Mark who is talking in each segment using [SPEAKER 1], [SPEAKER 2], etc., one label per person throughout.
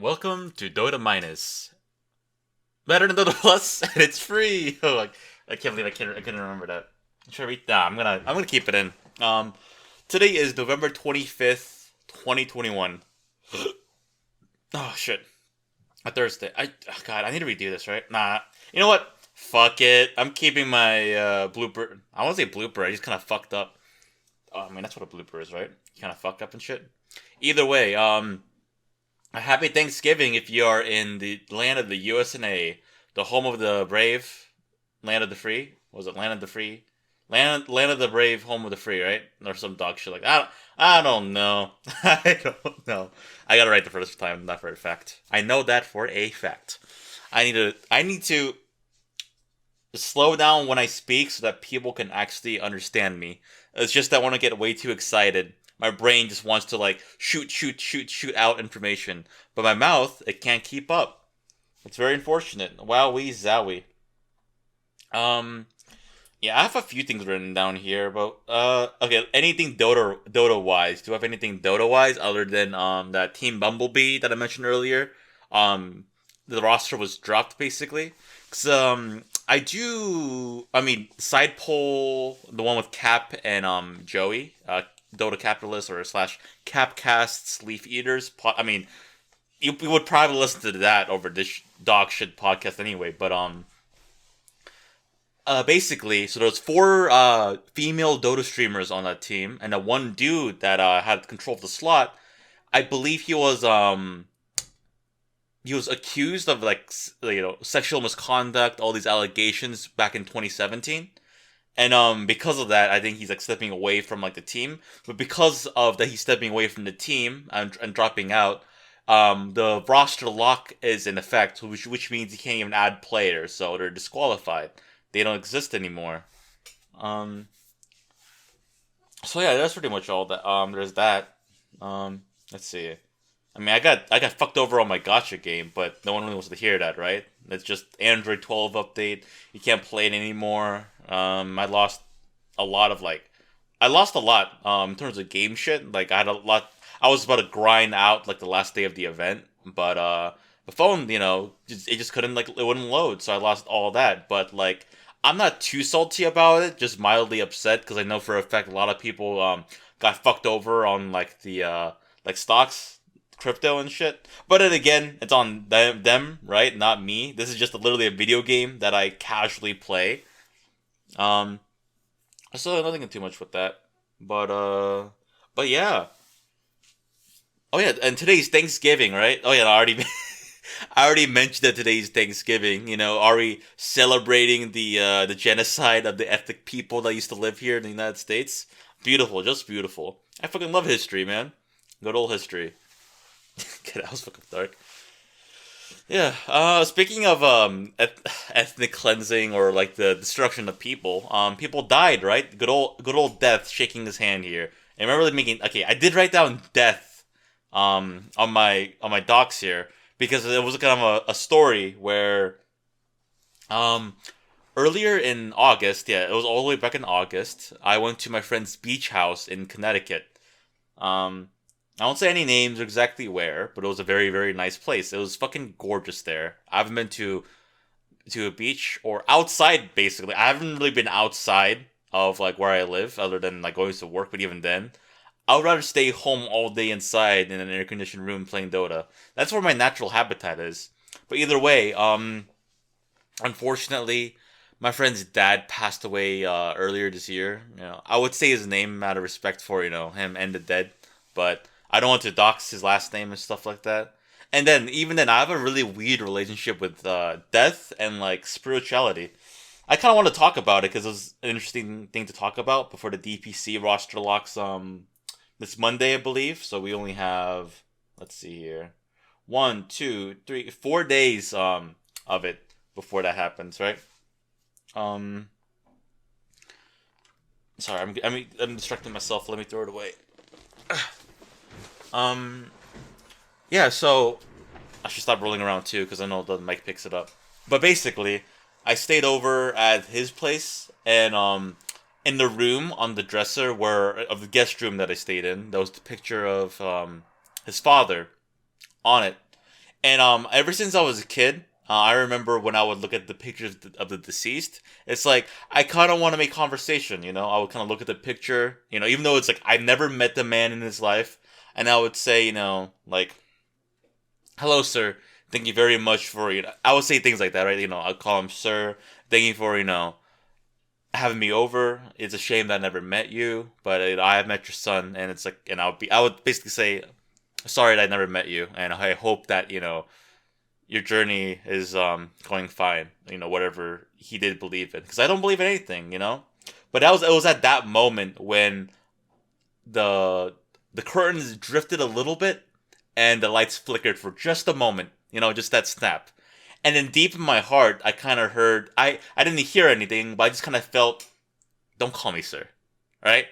[SPEAKER 1] Welcome to Dota Minus. Better than Dota Plus, and it's free. Oh, I can't believe I couldn't remember that. Should I read? Nah, I'm gonna keep it in. Today is November 25th, 2021. Oh shit, a Thursday. God, I need to redo this, right? Nah, you know what? Fuck it. I'm keeping my blooper. I want to say blooper. I just kind of fucked up. Oh, I mean that's what a blooper is, right? You kind of fuck up and shit. Either way, a happy Thanksgiving if you are in the land of the USA, the home of the brave, land of the free. Was it land of the free? Land of the brave, home of the free, right? Or some dog shit like that. I don't know. I don't know. I got it right the first time, not for a fact. I know that for a fact. I need to slow down when I speak so that people can actually understand me. It's just that when I get way too excited, my brain just wants to like shoot out information, but my mouth it can't keep up. It's very unfortunate. Wowee zowie. Um, yeah, I have a few things written down here, but okay, anything Dota wise? Do I have anything Dota wise other than that Team Bumblebee that I mentioned earlier? The roster was dropped basically. 'Cause, I do. I mean, side poll, the one with Cap and Joey, Dota Capitalist or slash Capcasts Leaf Eaters. I mean, you would probably listen to that over this dog shit podcast anyway. But basically, so there's four female Dota streamers on that team, and the one dude that had control of the slot. I believe he was accused of like sexual misconduct, all these allegations back in 2017. And because of that, I think he's like stepping away from like the team. But because of that, he's stepping away from the team and dropping out. The roster lock is in effect, which means you can't even add players, so they're disqualified. They don't exist anymore. Um, so yeah, that's pretty much all that. There's that. Let's see. I mean, I got fucked over on my gotcha game, but no one really wants to hear that, right? It's just Android 12 update. You can't play it anymore. I lost a lot of like, I lost a lot. In terms of game shit. Like I had a lot. I was about to grind out like the last day of the event, but the phone, it just couldn't like it wouldn't load, so I lost all that. But like, I'm not too salty about it. Just mildly upset because I know for a fact a lot of people got fucked over on like the like stocks crypto and shit. But then again, it's on them, right? Not me. This is just literally a video game that I casually play. Um, so nothing too much with that. But but yeah. Oh yeah, and today's Thanksgiving, right? Oh yeah, I already mentioned that today's Thanksgiving. Are we celebrating the genocide of the ethnic people that used to live here in the United States? Beautiful, just beautiful. I fucking love history, man. Good old history. Get out, was fucking dark. Yeah. Speaking of ethnic cleansing or like the destruction of people, people died, right? Good old Death shaking his hand here. And remember making okay. I did write down Death, on my docs here because it was kind of a story where um earlier in August, yeah, it was all the way back in August. I went to my friend's beach house in Connecticut. Um, I won't say any names or exactly where, but it was a very, very nice place. It was fucking gorgeous there. I haven't been to a beach or outside basically. I haven't really been outside of like where I live other than like going to work, but even then, I would rather stay home all day inside in an air conditioned room playing Dota. That's where my natural habitat is. But either way, unfortunately, my friend's dad passed away earlier this year. I would say his name out of respect for him and the dead, but I don't want to dox his last name and stuff like that. And then even then, I have a really weird relationship with death and like spirituality. I kind of want to talk about it because it was an interesting thing to talk about before the DPC roster locks this Monday, I believe. So we only have, let's see here, 1, 2, 3, 4 days of it before that happens, right? Um, sorry, I'm distracting myself. Let me throw it away. Um, yeah. So I should stop rolling around too because I know the mic picks it up. But basically, I stayed over at his place, and in the room on the dresser where of the guest room that I stayed in, there was the picture of his father on it, And ever since I was a kid, I remember when I would look at the pictures of the deceased, it's like I kind of want to make conversation. I would kind of look at the picture, even though it's like I've never met the man in his life, and I would say, like, "Hello, sir. Thank you very much for I would say things like that, right? I'd call him sir. Thank you for having me over. It's a shame that I never met you, but I have met your son, and it's like, and I would basically say, sorry that I never met you, and I hope that your journey is going fine. Whatever he did believe in, because I don't believe in anything. But it was at that moment when the the curtains drifted a little bit, and the lights flickered for just a moment. Just that snap. And then deep in my heart, I kind of heard. I didn't hear anything, but I just kind of felt, "Don't call me sir," right?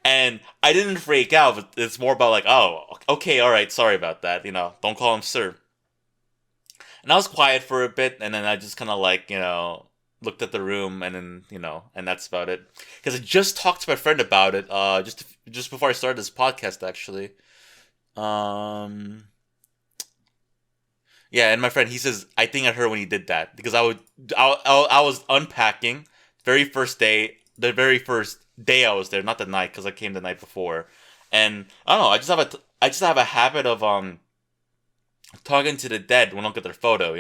[SPEAKER 1] And I didn't freak out. But it's more about like, "Oh, okay, all right, sorry about that. Don't call him sir." And I was quiet for a bit, and then I just kind of like, looked at the room, and then, and that's about it. Because I just talked to my friend about it, just before I started this podcast, actually. Um, yeah, and my friend, he says, I think I heard when he did that because I was unpacking, the very first day I was there, not the night, because I came the night before, and I don't know, I just have a habit of talking to the dead when I look at their photo.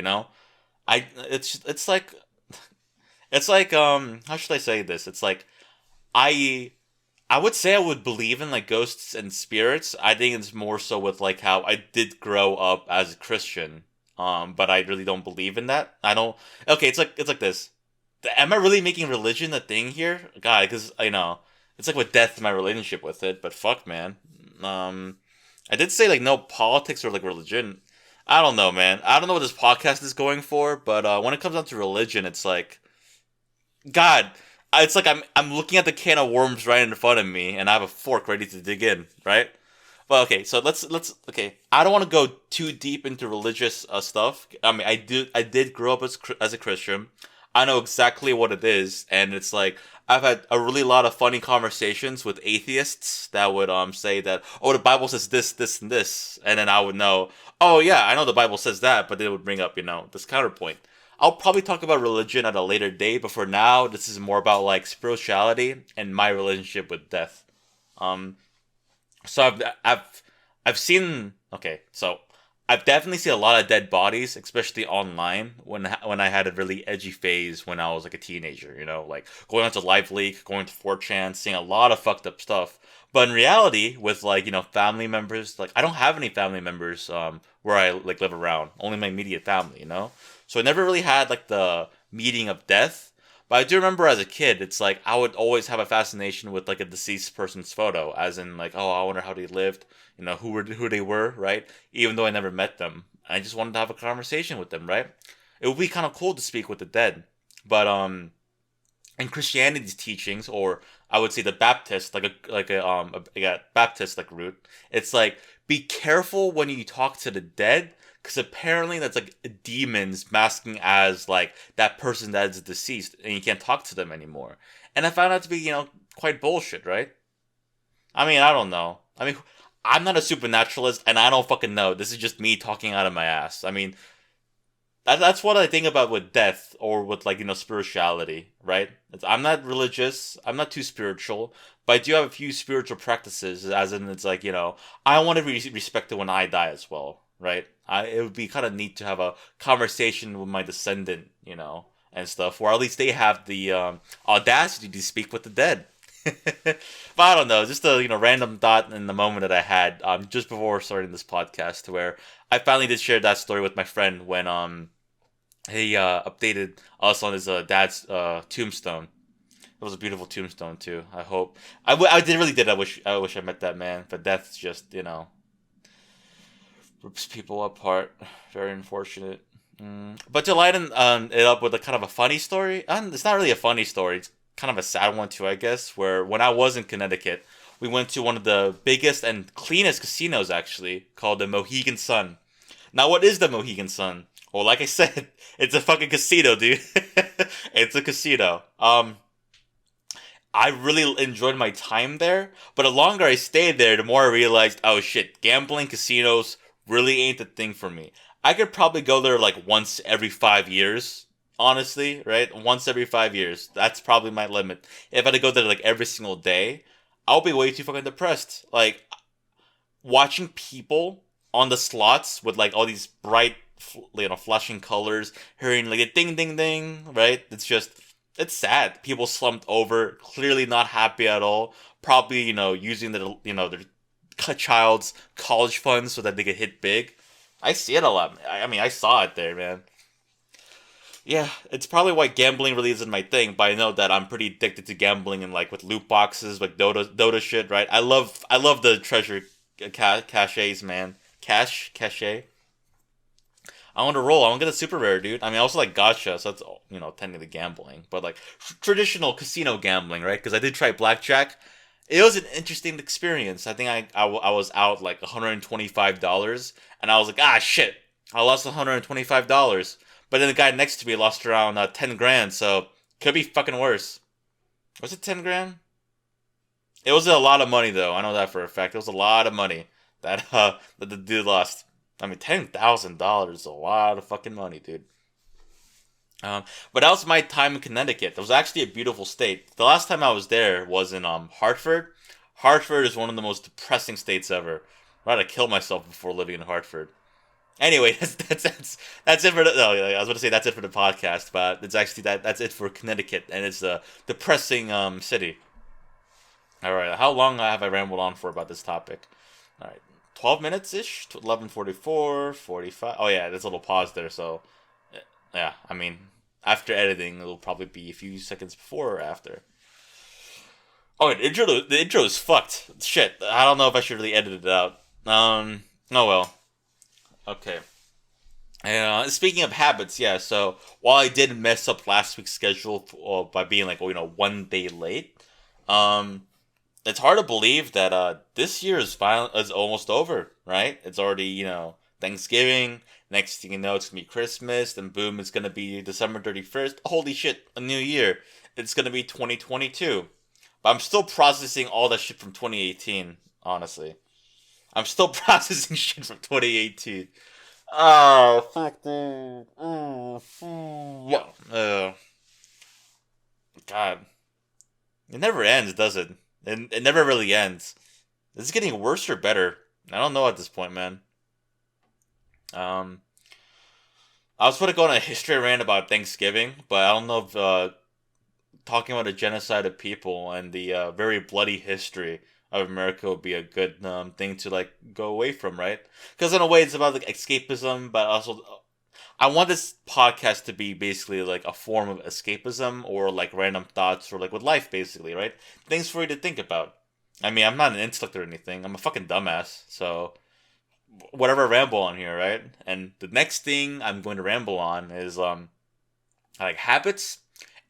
[SPEAKER 1] It's like how should I say this? It's like I I would say I would believe in like ghosts and spirits. I think it's more so with like how I did grow up as a Christian. But I really don't believe in that. I don't. Okay, it's like this. Am I really making religion a thing here, God? Because it's like with death, my relationship with it. But fuck, man. Um, I did say like no politics or like religion. I don't know, man. I don't know what this podcast is going for, but when it comes down to religion, it's like God. It's like I'm looking at the can of worms right in front of me, and I have a fork ready to dig in, right? Well, okay, so let's okay. I don't want to go too deep into religious stuff. I mean, I did grow up as a Christian. I know exactly what it is, and it's like I've had a really lot of funny conversations with atheists that would say that, oh, the Bible says this, this, and this, and then I would know, oh yeah, I know the Bible says that, but they would bring up this counterpoint. I'll probably talk about religion at a later date, but for now, this is more about like spirituality and my relationship with death. Um, so I've seen, okay, so I've definitely seen a lot of dead bodies, especially online when I had a really edgy phase when I was like a teenager. Like going onto Live Leak, going to 4chan, seeing a lot of fucked up stuff. But in reality, with like family members, like I don't have any family members where I like live around. Only my immediate family. So I never really had like the meeting of death. But I do remember as a kid, it's like I would always have a fascination with like a deceased person's photo, as in like, oh, I wonder how they lived, who they were, right? Even though I never met them, I just wanted to have a conversation with them, right? It would be kind of cool to speak with the dead, but in Christianity's teachings, or I would say the Baptist, like a Baptist like route, it's like be careful when you talk to the dead, because apparently that's like demons masking as like that person that is deceased, and you can't talk to them anymore. And I found that to be quite bullshit, right? I mean, I don't know. I mean, I'm not a supernaturalist, and I don't fucking know. This is just me talking out of my ass. I mean, that's what I think about with death or with like spirituality, right? I'm not religious. I'm not too spiritual, but I do have a few spiritual practices. As in, it's like I want to be respected when I die as well, right? It would be kind of neat to have a conversation with my descendant, and stuff, or at least they have the audacity to speak with the dead. But I don't know, just a random thought in the moment that I had just before starting this podcast, where I finally did share that story with my friend when he updated us on his dad's tombstone. It was a beautiful tombstone too. I hope I did really did. I wish I met that man, but death's just rips people apart. Very unfortunate. But to lighten it up with a kind of a funny story, and it's not really a funny story. It's kind of a sad one too, I guess. Where when I was in Connecticut, we went to one of the biggest and cleanest casinos actually, called the Mohegan Sun. Now, what is the Mohegan Sun? Well, like I said, it's a fucking casino, dude. It's a casino. I really enjoyed my time there, but the longer I stayed there, the more I realized, oh shit, gambling casinos really ain't the thing for me. I could probably go there like once every 5 years. Honestly, right? Once every 5 years. That's probably my limit. If I had to go there like every single day, I'll be way too fucking depressed. Like watching people on the slots with like all these bright, flashing colors, hearing like a ding ding ding, right? It's sad. People slumped over, clearly not happy at all. Probably, using their child's college funds so that they could hit big. I see it a lot. I mean, I saw it there, man. Yeah, it's probably why gambling really isn't my thing, but I know that I'm pretty addicted to gambling and like with loot boxes, like Dota shit, right? I love the treasure caches, man. Cache. I want to roll. I want to get a super rare, dude. I mean, I also like gacha, so that's technically gambling, but like traditional casino gambling, right? Because I did try blackjack. It was an interesting experience. I think I was out like $125, and I was like, ah, shit, I lost $125. But then the guy next to me lost around 10 grand, so could be fucking worse. Was it 10 grand? It was a lot of money though. I know that for a fact. It was a lot of money that the dude lost. I mean, $10,000 is a lot of fucking money, dude. But that was my time in Connecticut. It was actually a beautiful state. The last time I was there was in Hartford. Hartford is one of the most depressing states ever. I'd have killed myself before living in Hartford. Anyway, that's it for the. No, I was going to say that's it for the podcast, but it's actually that's it for Connecticut, and it's a depressing city. All right, how long have I rambled on for about this topic? All right, 12 minutes ish, 11:44, 45. Oh yeah, there's a little pause there, so yeah. I mean, after editing, it'll probably be a few seconds before or after. Oh, the intro is fucked. Shit, I don't know if I should really edit it out. Oh well. Okay. And speaking of habits, yeah. So while I did mess up last week's schedule by being like, 1 day late, um, it's hard to believe that this year is almost over, right? It's already Thanksgiving. Next thing you know, it's gonna be Christmas, then boom, it's gonna be December 31st. Holy shit, a new year! It's gonna be 2022. But I'm still processing all that shit from 2018. Honestly, I'm still processing shit from 2018. Oh fuck, dude. God, it never ends, does it? It never really ends. Is it getting worse or better? I don't know at this point, man. Um, I was going to go on a history rant about Thanksgiving, but I don't know if talking about a genocide of people and the very bloody history of America would be a good thing to like go away from, right? Because in a way, it's about like escapism, but also I want this podcast to be basically like a form of escapism or like random thoughts or like with life, basically, right? Things for you to think about. I mean, I'm not an intellect or anything. I'm a fucking dumbass, so whatever I ramble on here, right? And the next thing I'm going to ramble on is like habits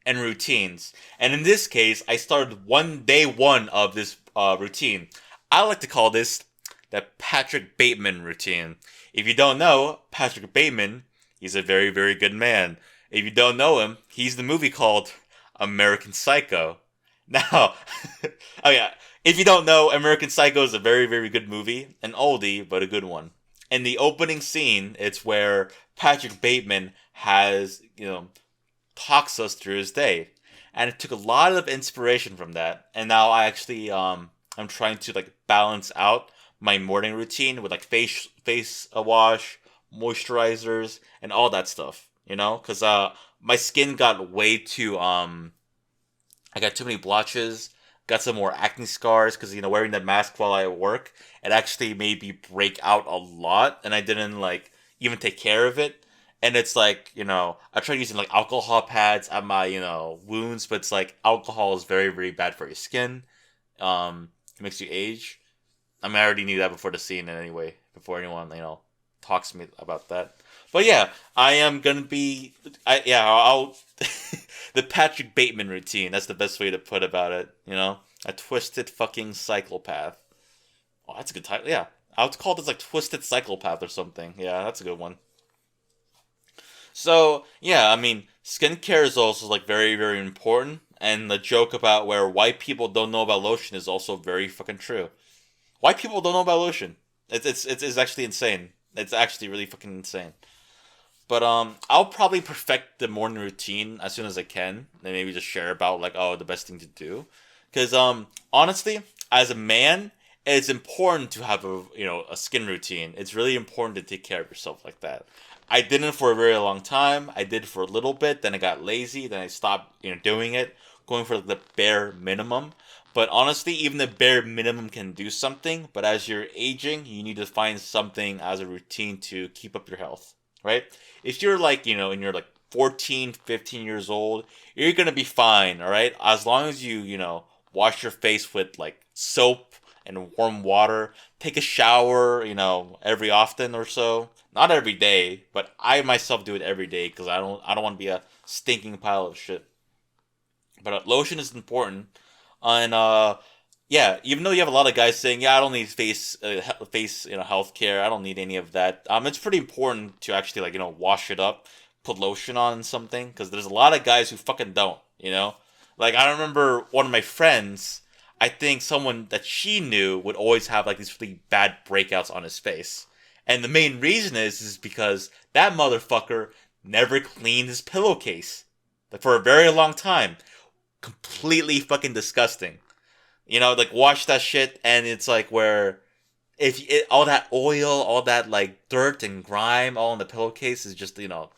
[SPEAKER 1] and routines. And in this case, I started day one of this routine. I like to call this the Patrick Bateman routine. If you don't know, Patrick Bateman, he's a very, very good man. If you don't know him, he's the movie called American Psycho. Now, oh yeah, if you don't know, American Psycho is a very, very good movie. An oldie, but a good one. In the opening scene, it's where Patrick Bateman has, talks us through his day. And it took a lot of inspiration from that. And now I actually, I'm trying to, like, balance out my morning routine with, like, face wash, moisturizers, and all that stuff, Because, my skin got way too, I got too many blotches, got some more acne scars because wearing the mask while I work, it actually made me break out a lot, and I didn't like even take care of it. And it's like I tried using like alcohol pads at my wounds, but it's like alcohol is very very bad for your skin. It makes you age. I mean, I already knew that before the scene, and anyway, before anyone talks to me about that. But yeah, I am gonna be. I'll the Patrick Bateman routine. That's the best way to put about it. A twisted fucking cyclepath. Oh, that's a good title. Yeah, I would call this like Twisted Cyclepath or something. Yeah, that's a good one. So yeah, I mean, skincare is also like very very important, and the joke about where white people don't know about lotion is also very fucking true. White people don't know about lotion. It's actually insane. It's actually really fucking insane. But I'll probably perfect the morning routine as soon as I can, and maybe just share about like the best thing to do. Because honestly, as a man, it's important to have a skin routine. It's really important to take care of yourself like that. I didn't for a very long time. I did for a little bit, then I got lazy, then I stopped doing it, going for the bare minimum. But honestly, even the bare minimum can do something. But as you're aging, you need to find something as a routine to keep up your health, right? If you're like, and you're like 14, 15 years old, you're going to be fine, all right? As long as you wash your face with like soap and warm water, take a shower, every often or so. Not every day, but I myself do it every day because I don't want to be a stinking pile of shit. But lotion is important. And yeah, even though you have a lot of guys saying, "Yeah, I don't need face healthcare. I don't need any of that." It's pretty important to actually like wash it up, put lotion on something because there's a lot of guys who fucking don't. Like I remember one of my friends. I think someone that she knew would always have like these really bad breakouts on his face, and the main reason is because that motherfucker never cleaned his pillowcase like for a very long time. Completely fucking disgusting. Like wash that shit, and it's like where if all that oil, all that like dirt and grime, all in the pillowcase is just to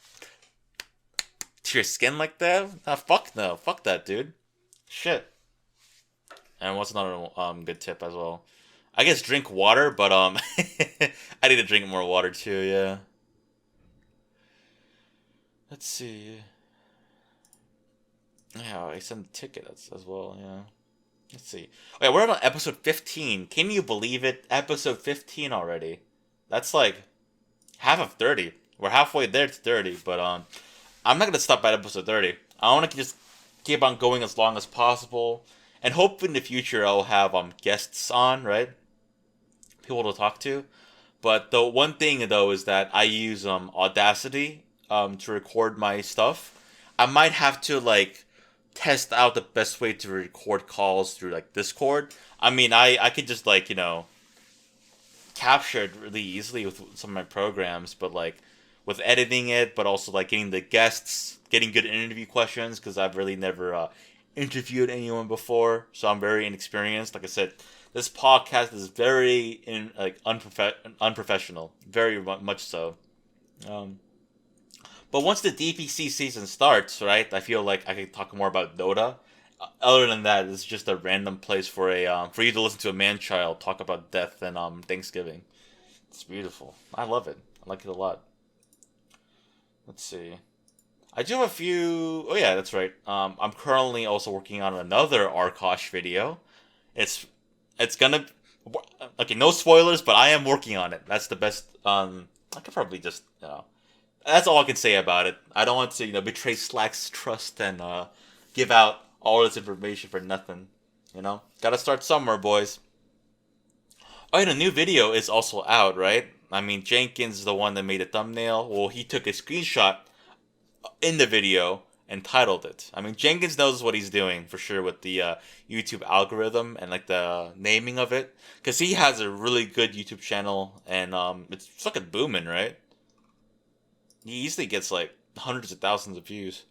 [SPEAKER 1] your skin like that. Fuck no, fuck that, dude. Shit. And what's another good tip as well? I guess drink water, but I need to drink more water too. Yeah. Let's see. Yeah, I sent a ticket as well. Yeah. Let's see. Oh, yeah, we're on episode 15. Can you believe it? Episode 15 already. That's like half of 30. We're halfway there to 30, but I'm not gonna stop at episode 30. I want to just keep on going as long as possible, and hope in the future I'll have guests on, right? People to talk to. But the one thing though is that I use Audacity to record my stuff. I might have to like test out the best way to record calls through like Discord. I mean, I could just like capture it really easily with some of my programs, but like with editing it, but also like getting the guests, getting good interview questions because I've really never interviewed anyone before, so I'm very inexperienced. Like I said, this podcast is very unprofessional, very much so. Um, but once the DPC season starts, right, I feel like I can talk more about Dota. Other than that, it's just a random place for for you to listen to a man child talk about death and Thanksgiving. It's beautiful. I love it. I like it a lot. Let's see. I do have a few. Oh yeah, that's right. I'm currently also working on another Arkosh video. It's it's gonna. Okay, no spoilers, but I am working on it. That's the best. I could probably just that's all I can say about it. I don't want to betray Slack's trust and give out all this information for nothing. Gotta start somewhere, boys. Oh, and a new video is also out, right? I mean, Jenkins is the one that made the thumbnail. Well, he took a screenshot in the video and titled it. I mean, Jenkins knows what he's doing for sure with the YouTube algorithm and like the naming of it, because he has a really good YouTube channel and it's fucking booming, right? He easily gets like hundreds of thousands of views.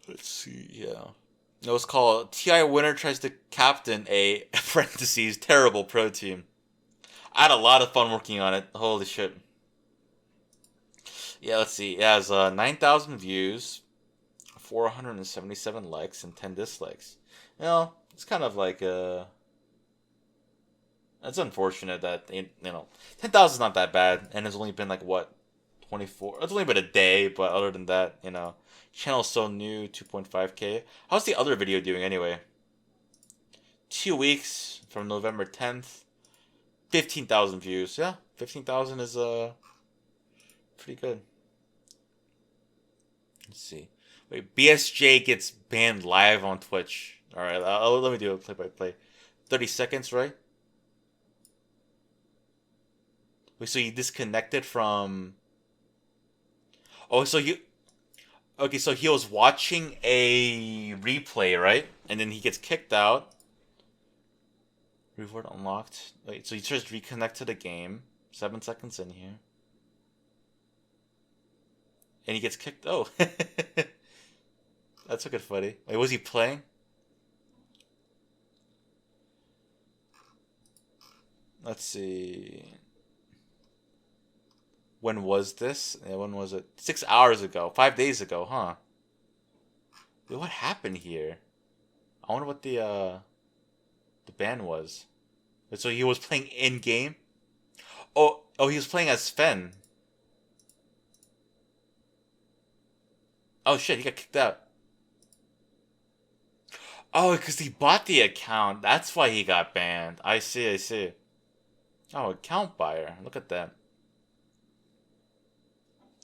[SPEAKER 1] Let's see, yeah. It was called TI Winner Tries to Captain a parentheses terrible pro team. I had a lot of fun working on it. Holy shit. Yeah, let's see. It has 9,000 views, 477 likes, and 10 dislikes. It's kind of like it's unfortunate that 10,000 is not that bad, and it's only been like what 24. It's only been a day, but other than that, channel's so new, 2.5K. How's the other video doing anyway? 2 weeks from November 10th, 15,000 views. Yeah, 15,000 is pretty good. Let's see. Wait, BSJ gets banned live on Twitch. All right, let me do a play by play. 30 seconds, right? Wait, so you disconnected from? Oh, so you? Okay, so he was watching a replay, right? And then he gets kicked out. Reward unlocked. Wait, so he just reconnect to the game. 7 seconds in here. And he gets kicked. Oh. That's fucking funny. Wait, was he playing? Let's see. When was this? Yeah, when was it? 6 hours ago. 5 days ago, huh? Dude, what happened here? I wonder what the ban was. So he was playing in game? Oh, he was playing as Sven. Oh shit, he got kicked out. Oh, because he bought the account. That's why he got banned. I see. Oh, account buyer. Look at that.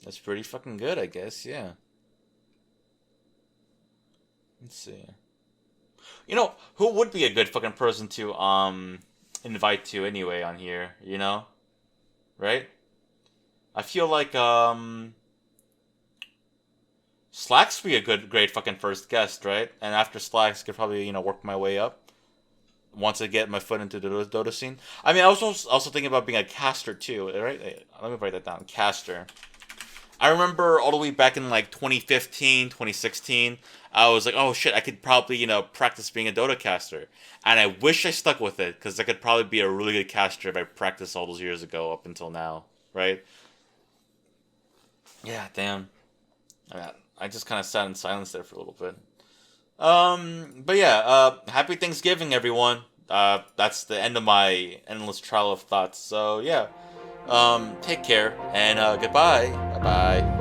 [SPEAKER 1] That's pretty fucking good, I guess, yeah. Let's see. You know, who would be a good fucking person to invite to anyway on here, you know? Right? I feel like Slacks would be a great fucking first guest, right? And after Slacks, could probably, work my way up once I get my foot into the Dota scene. I mean, I was also thinking about being a caster too, right? Let me write that down. Caster. I remember all the way back in like 2015, 2016, I was like, oh shit, I could probably, practice being a Dota caster. And I wish I stuck with it, because I could probably be a really good caster if I practiced all those years ago up until now, right? Yeah, damn. I just kind of sat in silence there for a little bit. But yeah, happy Thanksgiving, everyone. That's the end of my endless trail of thoughts. So yeah, take care and goodbye. Bye bye.